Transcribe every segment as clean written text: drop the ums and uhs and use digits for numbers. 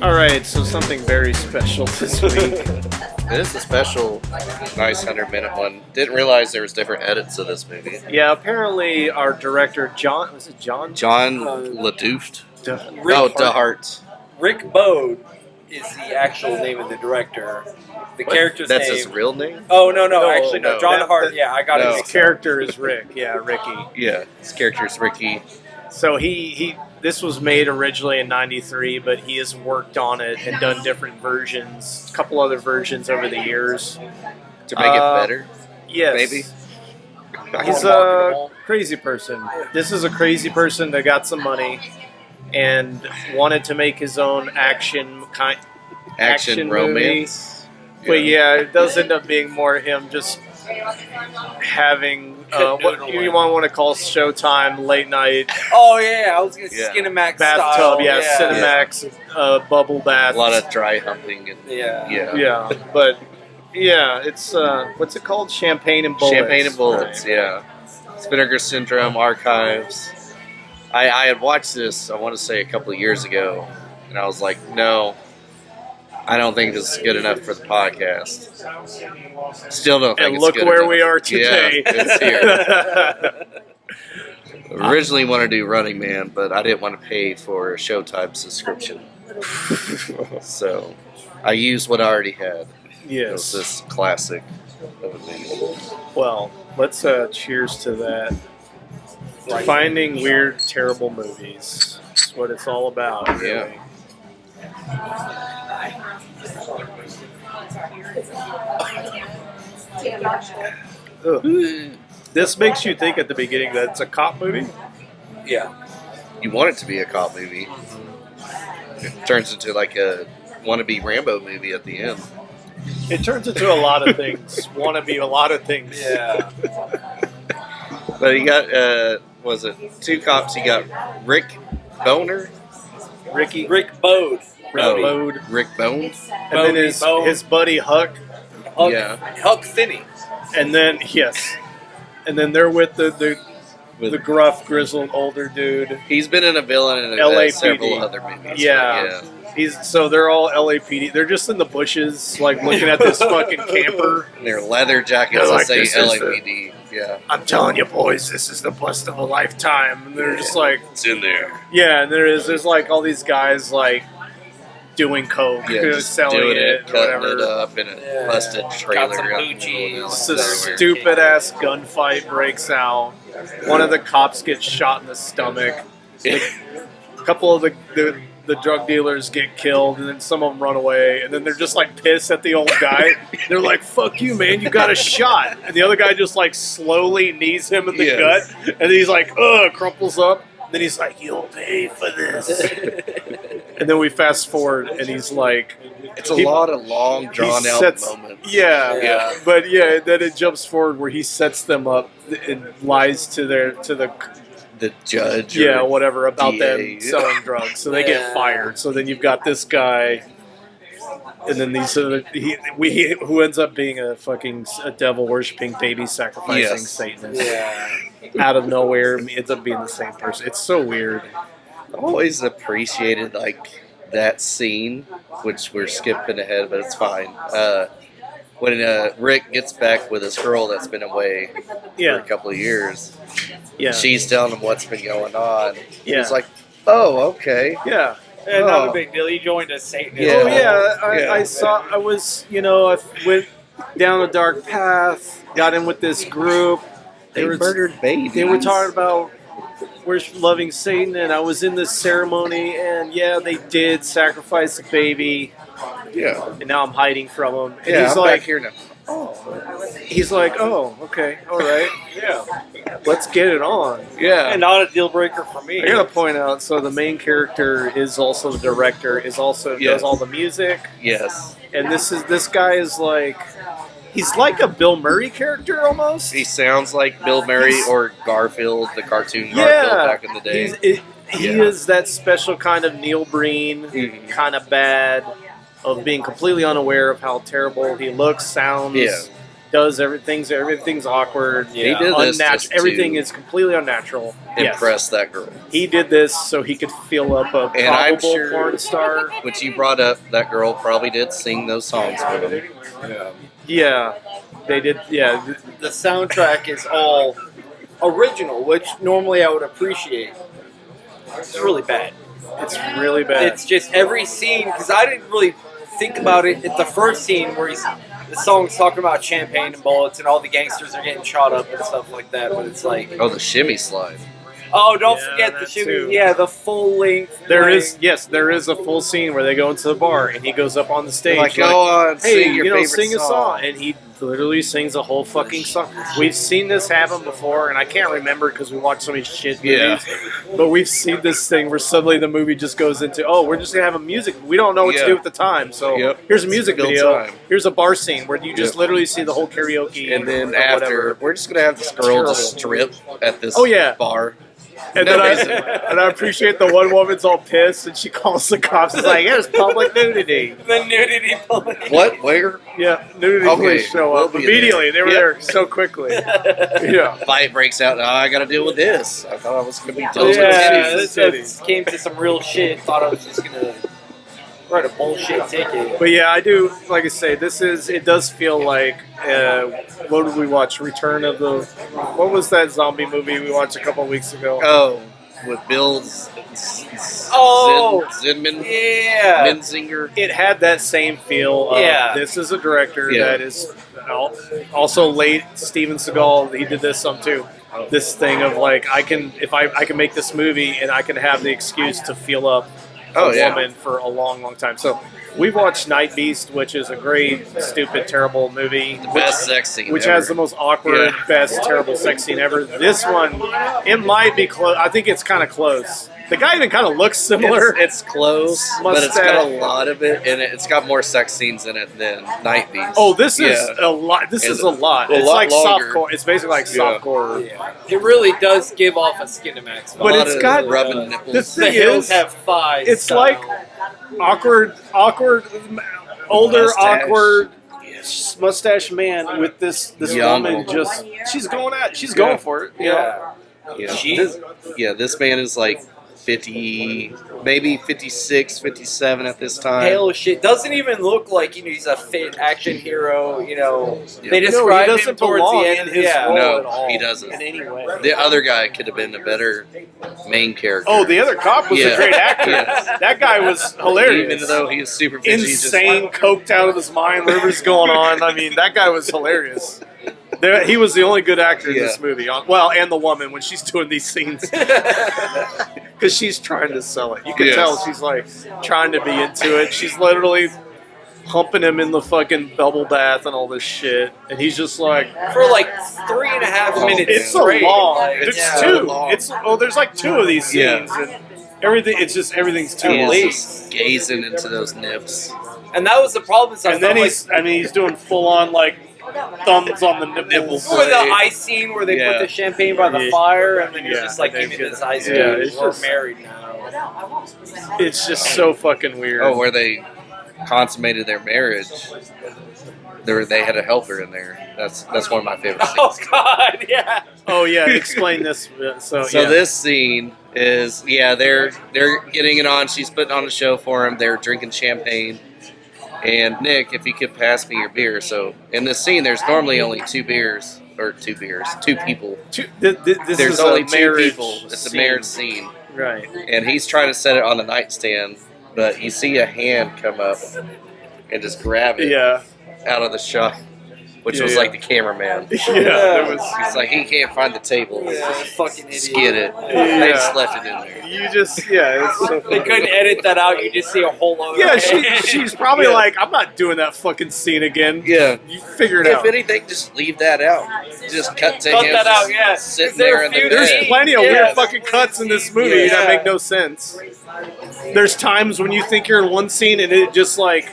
Alright, so something very special this week. It is a special, nice 100-minute one. Didn't realize there was different edits of this movie. Yeah, apparently our director, John LaDouft? DeHart. Rick Bode is the actual name of the director. The character's That's name. his real name? Oh, no, actually, no. John Hart, I got his it. His character is Rick. Yeah, Ricky. Yeah, his character is Ricky. So this was made originally in '93, but he has worked on it and done different versions, a couple other versions over the years. To make it better? Yes. Maybe? He's a crazy person. This is a crazy person that got some money and wanted to make his own action romance. Movie. But yeah, it does end up being more him just having what you want to call Showtime late night. Oh yeah, I was gonna Cinemax bathtub, style. Cinemax bubble bath. A lot of dry humping. And, yeah. But yeah, it's what's it called? Champagne and Bullets. Champagne and Bullets. Right. Yeah. Vinegar Syndrome Archives. I had watched this, I want to say, a couple of years ago, and I was like, no, I don't think this is good enough for the podcast. Still don't think and it's look good where enough. we are today. Yeah, it's here. Originally wanted to do Running Man, but I didn't want to pay for a Showtime subscription. So I used what I already had. Yes. It was this classic of a movie. Well, let's cheers to that. Finding weird, terrible movies. That's what it's all about, really. Yeah. This makes you think at the beginning that it's a cop movie? Yeah. You want it to be a cop movie. It turns into like a wannabe Rambo movie at the end. It turns into a lot of things. Wannabe a lot of things. Yeah. But you got, was it two cops? You got Rick Boner? Rick Bode. Rick Bone? And then his buddy Huck. Huck Finney. And then, and then they're with the gruff, grizzled, older dude. He's been in a villain in several other movies. Yeah. So they're all LAPD. They're just in the bushes, like looking at this fucking camper. And their leather jackets that say LAPD. Yeah. I'm telling you, boys, this is the bust of a lifetime. And they're just like, it's in there. Yeah, and there's like all these guys like doing coke, selling doing it, cutting whatever. it up in a busted trailer. It's a stupid ass gunfight breaks out. One of the cops gets shot in the stomach. A couple of the drug dealers get killed, and then some of them run away, and then they're just like pissed at the old guy. They're like, "Fuck you, man! You got a shot!" And the other guy just like slowly knees him in the gut, and he's like, crumples up. Then he's like, "You'll pay for this." And then we fast forward, and he's like, "It's a lot of long, drawn out moments." Yeah. But then it jumps forward where he sets them up and lies to the judge, whatever, about DA. them selling drugs. So they get fired. So then you've got this guy, and then who ends up being a devil worshipping, baby sacrificing Satanist. Yeah. Out of nowhere, ends up being the same person. It's so weird. I've always appreciated that scene, which we're skipping ahead, but it's fine. When Rick gets back with his girl that's been away for a couple of years, she's telling him what's been going on. He's like, "Oh, okay, yeah." And not a big deal. He joined a Satanist. Yeah. I went down a dark path, got in with this group. They murdered babies. They were talking about we're loving Satan, and I was in this ceremony, and they did sacrifice a baby. Yeah. And now I'm hiding from him. And he's I'm like, back here now. Oh. He's like, oh, okay, all right. Yeah. Let's get it on. Yeah. And not a deal breaker for me. I gotta point out, so the main character is also the director, does all the music. Yes. And this guy is like, he's like a Bill Murray character almost. He sounds like Bill Murray or Garfield, the cartoon Garfield back in the day. He is that special kind of Neil Breen, kind of bad, of being completely unaware of how terrible he looks, sounds, does everything's awkward. He did this unnatural. just Everything to is completely unnatural. impress that girl. He did this so he could feel up a And I'm probable sure- porn star. Which you brought up, that girl probably did sing those songs with him. Yeah, they did. Yeah, The soundtrack is all original, which normally I would appreciate. It's really bad. it's really bad. It's just every scene, because I didn't really think about it at the first scene where the song's talking about champagne and bullets and all the gangsters are getting shot up and stuff like that, but it's like, Oh, the shimmy slide. oh, don't Yeah, forget the that shimmy. too. Yeah, the full length. There like, is there is a full scene where they go into the bar and he goes up on the stage Like, go on, hey, sing your favorite sing a song. song, and he literally sings a whole fucking song. We've seen this happen before, and I can't remember because we watched so many shit movies. But we've seen this thing where suddenly the movie just goes into, oh, we're just gonna have a music. We don't know what to do at the time, so here's a music Build video. time. Here's a bar scene where you just literally see the whole karaoke, And then or after, whatever. we're just going to have this girl just strip at this bar. And No then reason. I appreciate the one woman's all pissed and she calls the cops. It's like, there's public nudity. the nudity police. What? Where? Yeah, nudity Okay, police show we'll up be immediately. there. They were Yep. there so quickly. Yeah. Fight breaks out. Oh, I got to deal with this. I thought I was going to be Yeah, told this came to some real shit. Thought I was just gonna write a bullshit ticket. But yeah, I do. Like I say, it does feel like. What did we watch? Return of the. What was that zombie movie we watched a couple of weeks ago? Oh, with Bill Zinman, Yeah. Menzinger. It had that same feel. Of, Yeah. This is a director Yeah. that is also late. Steven Seagal. He did this some too. This thing of like, I can make this movie and I can have the excuse to feel up a woman for a long, long time. So we've watched Night Beast, which is a great, stupid, terrible movie. The best sex scene Which ever. has the most awkward, best, terrible sex scene ever. This one, it might be close. I think it's kind of close. The guy even kind of looks similar. It's close, but it's got Mustache. a lot of it, and it's got more sex scenes in it than Night Beast. Oh, this is Yeah. a lot. This And is a lot. a It's lot like longer. softcore. It's basically like softcore. Yeah. It really does give off a Skinamax vibe. But it's got- rubbing The nipples. The thing hills is, have thighs. it's style. like awkward, older, Mustache. awkward mustache man with this Young woman. woman. Just she's going for it. You know? This man is like 50, maybe 56, 57 at this time. Pale as shit. Doesn't even look like he's a fit action hero. They No, describe he him doesn't towards belong the end. in his yeah. role No, at all. he doesn't. in any way. The other guy could have been a better main character. Oh, the other cop was a Yeah. great actor. Yes. That guy was hilarious. Even though he was super fishy, insane, coked out of his mind, whatever's going on. I mean, that guy was hilarious. He was the only good actor in this movie. Well, and the woman when she's doing these scenes. Because she's trying to sell it. You can tell she's like trying to be into it. She's literally humping him in the fucking bubble bath and all this shit. And he's just like... For like 3.5 minutes It's so straight. long. Like, There's yeah. two. There's like two of these scenes. And everything's too He's long. just gazing into those nips. And that was the problem. So And then he's doing full on like thumbs on the nipples. or the ice scene where they put the champagne by the fire, and then you're just like, give me this ice cream. it's We're just- married now. It's just so fucking weird. Oh, where they consummated their marriage. They had a helper in there. That's one of my favorite scenes. Oh God, yeah. Oh yeah, explain this. So This scene is they're getting it on. She's putting on a show for him. They're drinking champagne. And Nick, if you could pass me your beer. So in this scene, there's normally only two people. this There's is only a two marriage people. It's scene. a marriage scene. Right. And he's trying to set it on the nightstand, but you see a hand come up and just grab it out of the shot, which was like the cameraman. There was. He's like, he can't find the table. Yeah, fucking idiot. Skid it. Yeah. They just left it in there. You just it's so They funny. couldn't edit that out. You just see a whole load. Yeah, of she's probably like, I'm not doing that fucking scene again. Yeah. You figure it If out. anything, just leave that out. Just cut to Cut him that out, just yeah. sitting There are there in the few bed. There's plenty of Yeah. weird fucking cuts in this movie that make no sense. There's times when you think you're in one scene and it just like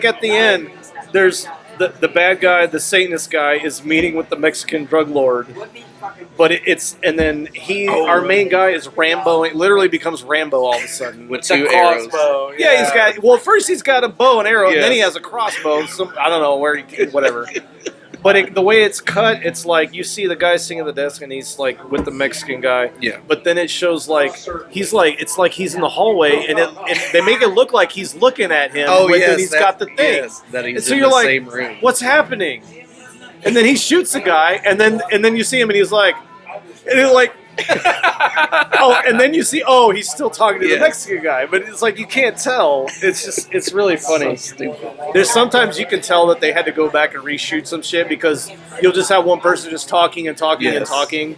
at the end, there's the bad guy, the Satanist guy, is meeting with the Mexican drug lord. But and then our main guy is Rambo. It literally becomes Rambo all of a sudden. With 2 arrows. Crossbow. Yeah, first he's got a bow and arrow, and then he Yes. has a crossbow. I don't know whatever. But the way it's cut, it's like you see the guy sitting at the desk, and he's like with the Mexican guy. Yeah. But then it shows it's like he's in the hallway, and they make it look like he's looking at him. Oh, then yes. he's got the thing. Yes, that he's And so in you're the like, same room. what's happening? And then he shoots the guy, and then you see him, and he's like, and then you see, he's still talking to the Yes. Mexican guy, but it's like you can't tell. It's really funny. So stupid. There's sometimes you can tell that they had to go back and reshoot some shit because you'll just have one person just talking and talking and Yes. talking,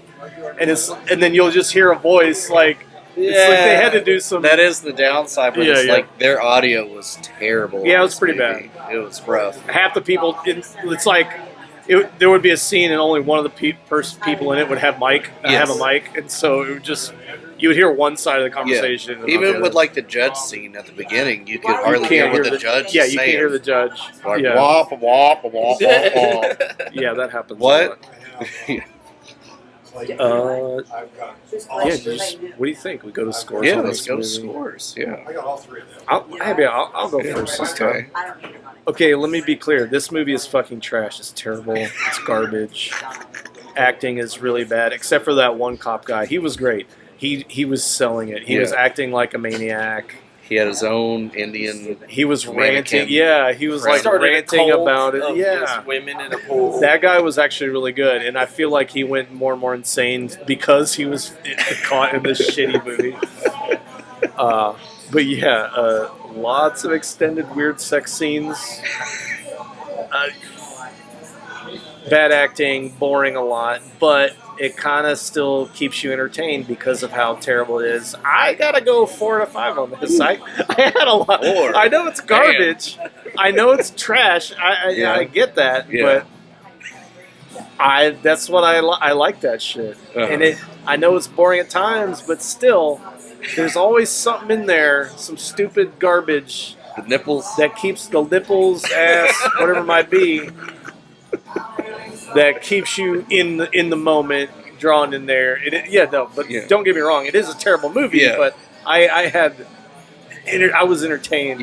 and then you'll just hear a voice like. It's like they had to do some. That is the downside, but it's like their audio was terrible. Yeah, it in was this pretty movie. It was rough. Half the people. It's like there would be a scene and only one of the people in it would have have a mic, and so it would just you would hear one side of the conversation. and not the Even other. with like the judge scene at the beginning, you could hardly hear what the judge is Yeah, saying. you can't hear the judge. Like, yeah. wop, wop, wop, wop, wop. Yeah, that happens. What? What do you think? We go to scores. Yeah, on let's this go to movie? scores. Yeah. I'll go first this time. Okay, let me be clear. This movie is fucking trash. It's terrible. It's garbage. Acting is really bad, except for that one cop guy. He was great. He was selling it. He was acting like a maniac. He had his own Indian. He was mannequin. ranting. Yeah, he was like Started a ranting cult about it. of Yeah. just women in a pool. That guy was actually really good, and I feel like he went more and more insane because he was caught in this shitty movie. But yeah, lots of extended weird sex scenes. Bad acting, boring a lot, but it kind of still keeps you entertained because of how terrible it is. I gotta go 4 out of 5 on this. I had a lot. 4. I know it's garbage. I know it's trash. I get that, but that's what I like that shit. And I know it's boring at times, but still, there's always something in there, some stupid garbage The nipples. that keeps the nipples, ass, whatever it might be, that keeps you in the moment, drawn in there. Don't get me wrong, it is a terrible movie, Yeah. but I was entertained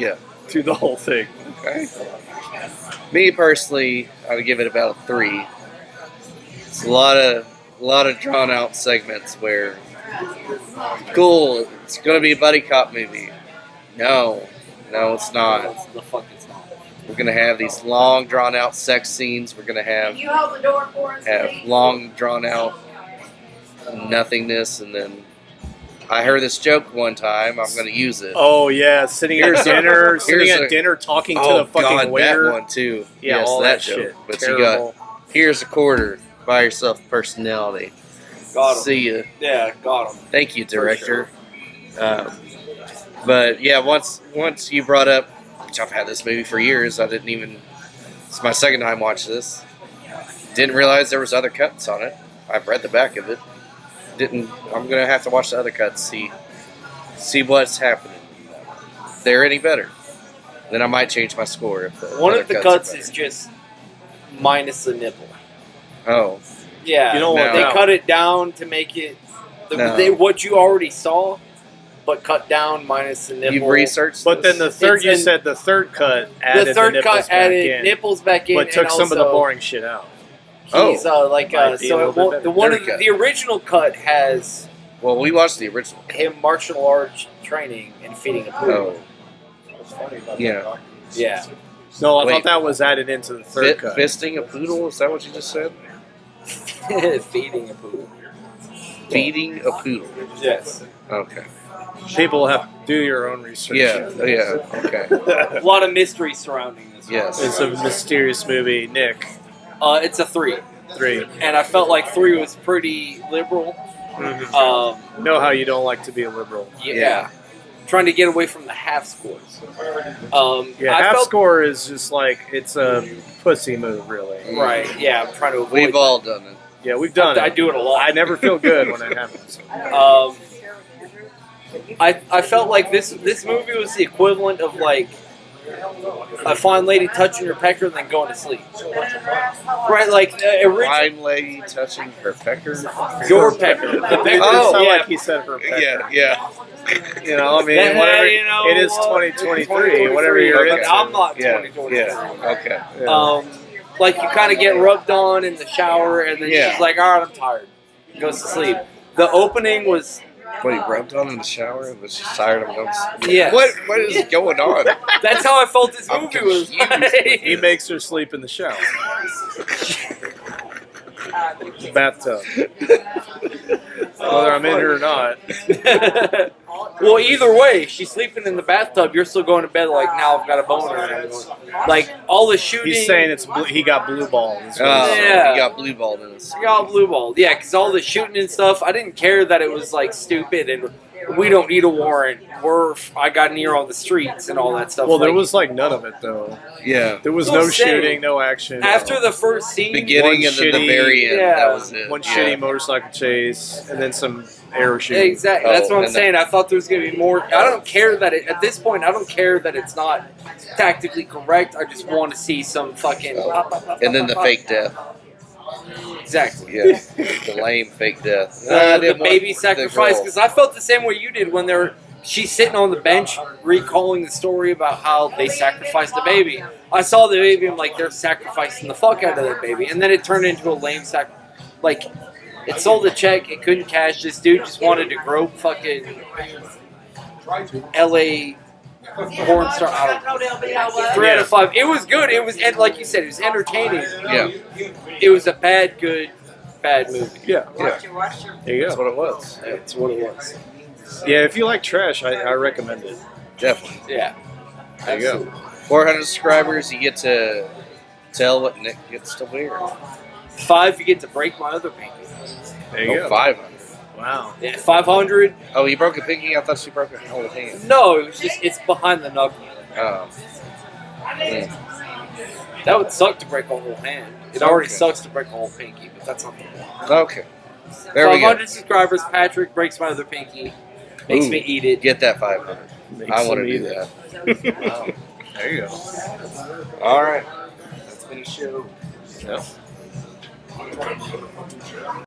through the whole thing. Okay. Me personally, I would give it about a 3. It's a lot of drawn out segments where cool, it's gonna be a buddy cop movie. No, it's not. The fuck it's not. We're gonna have these long drawn out sex scenes. We're gonna have You hold the door for us, please. long drawn out nothingness, and then I heard this joke one time. I'm gonna use it. Oh yeah, sitting at dinner, talking to the fucking God, waiter. that one too. Yeah, yes, all that joke. shit. But Terrible. you got here's a quarter. Buy yourself a personality. Got him. See ya. Yeah, got him. Thank you, director. But yeah, once you brought up, which I've had this movie for years. It's my second time watching this. Didn't realize there was other cuts on it. I've read the back of it. I'm gonna have to watch the other cuts, see what's happening. If they're any better, then I might change my score. If One other of the are cuts better. is just minus the nipple. Oh, Yeah, You don't want they that. cut it down to make it No. what you already saw, but cut down minus the nipple. you've researched. But then this? you said the third cut added The third nipples cut back added in, nipples back in, but took and some of the also boring shit out. He's Might be a little bit better. the one Third cut. the original cut has Well, we watched the original. him martial arts training and feeding a poodle. Oh, yeah. Yeah, No, I Wait. thought that was added into the third cut. Fisting a poodle? Is that what you just said? feeding a poodle. Feeding a poodle. Yes, Okay. People have to do your own research. Yeah. Okay. a lot of mystery surrounding this. Yes. It's a mysterious movie. Nick, It's a 3, 3. and I felt like 3 was pretty liberal. Mm-hmm. Know how you don't like to be a liberal. Yeah. Trying to get away from the half scores. Yeah, I half felt, score is just like it's a pussy move, really. right. Yeah, I'm trying to avoid. We've all done it. Yeah, we've done I it. do it a lot. I never feel good when it happens. I felt like this movie was the equivalent of like a fine lady touching your pecker and then going to sleep. Right, like Fine lady touching her pecker. your pecker. The pecker. Oh, yeah. like he said her pecker. Yeah. You know, I mean, Yeah, whatever. you know, it is 2023. Whatever you're but into. I'm not Yeah. 2023. Yeah. Okay. Yeah. Like you kind of get rubbed on in the shower, and then Yeah. she's like, "All right, I'm tired." Goes to sleep. The opening was What, he rubbed on in the shower and was just tired of him? Yes. What is going on? That's how I felt this I'm movie was. confused. He makes her sleep in the shower. The bathtub. Whether I'm in here or not. Well, either way, she's sleeping in the bathtub. You're still going to bed like, now I've got a boner. And everything. Like all the shooting. He's saying he got blue balls. Yeah. He got blue balled in his. I got blue balled. Yeah, because all the shooting and stuff, I didn't care that it was like stupid and we don't need a warrant. I got near on the streets and all that stuff. Well, there like, was like none of it though. Yeah. There was So no same. shooting, no action. after the first scene. Beginning One and then the shitty- very end. yeah, That was it. One Yeah. shitty motorcycle chase, and then some arrow shooting. Exactly. Oh, That's what I'm and saying. I thought there was going to be more. I don't care that at this point, I don't care that it's not tactically correct. I just want to see some fucking. And then the fake death. Exactly. Yeah. The lame fake death. The baby sacrifice, because I felt the same way you did when she's sitting on the bench recalling the story about how they sacrificed the baby. I saw the baby, I'm like, they're sacrificing the fuck out of that baby. And then it turned into a lame like, it sold a check, it couldn't cash. This dude just wanted to grope fucking LA porn star. I don't know. 3 out of 5. It was good. It was, and like you said, it was entertaining. Yeah. It was a bad movie. Yeah. Yeah. There you That's go. what it was. That's what it was. Yeah, if you like trash, I recommend it. Definitely. Yeah. There you go. 400 subscribers, you get to tell what Nick gets to wear. 5, you get to break my other pinky. There you go. 500. Wow. Yeah, 500. Oh, you broke a pinky? I thought she broke a whole hand. No, it was just it's behind the knuckle. Oh. Yeah. That would suck to break a whole hand. It already Okay. sucks to break a whole pinky, but that's not the point. Okay. There we 500 go. subscribers. Patrick breaks my other pinky. Makes Ooh. me eat it. Get that 500. Makes I want to them do eat that. Wow. There you go. All right. That's been a show. Yeah.